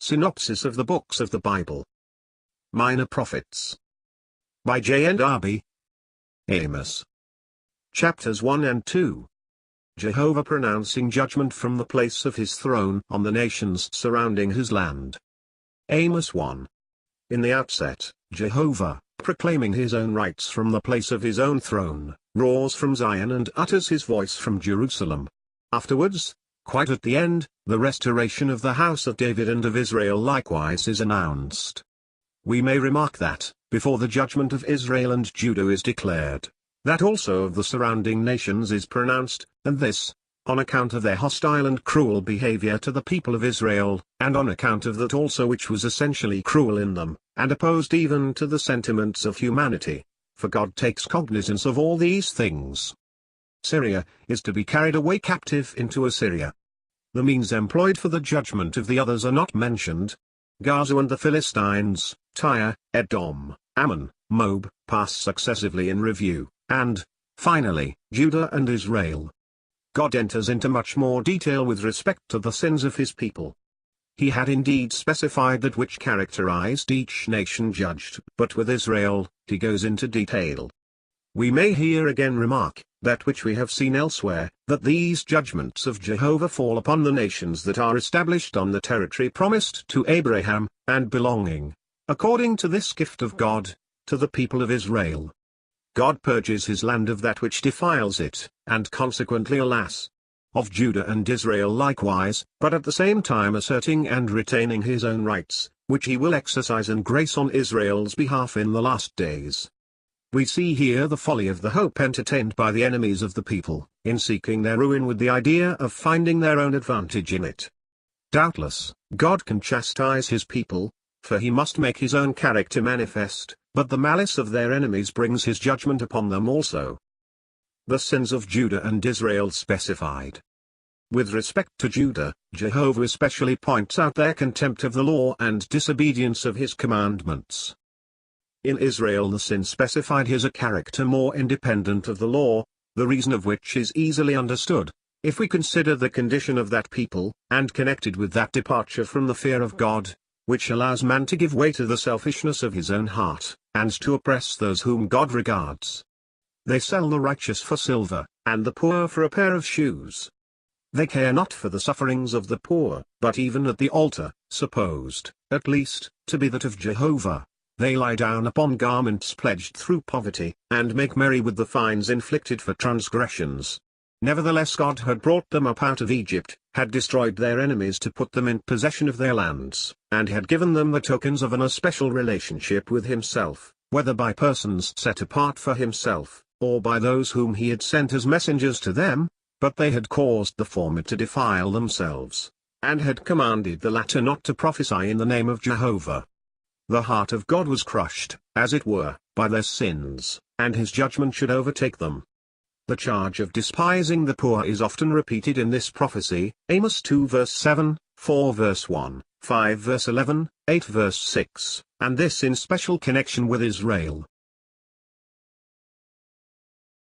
Synopsis of the Books of the Bible. Minor Prophets. By JND Darby. Amos. Chapters 1 and 2. Jehovah pronouncing judgment from the place of his throne on the nations surrounding his land. Amos 1. In the outset, Jehovah, proclaiming his own rights from the place of his own throne, roars from Zion and utters his voice from Jerusalem. Afterwards, quite at the end, the restoration of the house of David and of Israel likewise is announced. We may remark that, before the judgment of Israel and Judah is declared, that also of the surrounding nations is pronounced, and this, on account of their hostile and cruel behavior to the people of Israel, and on account of that also which was essentially cruel in them, and opposed even to the sentiments of humanity, for God takes cognizance of all these things. Syria is to be carried away captive into Assyria. The means employed for the judgment of the others are not mentioned. Gaza and the Philistines, Tyre, Edom, Ammon, Moab, pass successively in review, and, finally, Judah and Israel. God enters into much more detail with respect to the sins of his people. He had indeed specified that which characterized each nation judged, but with Israel, he goes into detail. We may here again remark, that which we have seen elsewhere, that these judgments of Jehovah fall upon the nations that are established on the territory promised to Abraham, and belonging, according to this gift of God, to the people of Israel. God purges his land of that which defiles it, and consequently alas, of Judah and Israel likewise, but at the same time asserting and retaining his own rights, which he will exercise and grace on Israel's behalf in the last days. We see here the folly of the hope entertained by the enemies of the people, in seeking their ruin with the idea of finding their own advantage in it. Doubtless, God can chastise his people, for he must make his own character manifest, but the malice of their enemies brings his judgment upon them also. The sins of Judah and Israel specified. With respect to Judah, Jehovah especially points out their contempt of the law and disobedience of his commandments. In Israel the sin specified is a character more independent of the law, the reason of which is easily understood, if we consider the condition of that people, and connected with that departure from the fear of God, which allows man to give way to the selfishness of his own heart, and to oppress those whom God regards. They sell the righteous for silver, and the poor for a pair of shoes. They care not for the sufferings of the poor, but even at the altar, supposed, at least, to be that of Jehovah, they lie down upon garments pledged through poverty, and make merry with the fines inflicted for transgressions. Nevertheless God had brought them up out of Egypt, had destroyed their enemies to put them in possession of their lands, and had given them the tokens of an especial relationship with himself, whether by persons set apart for himself, or by those whom he had sent as messengers to them, but they had caused the former to defile themselves, and had commanded the latter not to prophesy in the name of Jehovah. The heart of God was crushed, as it were, by their sins, and his judgment should overtake them. The charge of despising the poor is often repeated in this prophecy, Amos 2 verse 7, 4 verse 1, 5 verse 11, 8 verse 6, and this in special connection with Israel.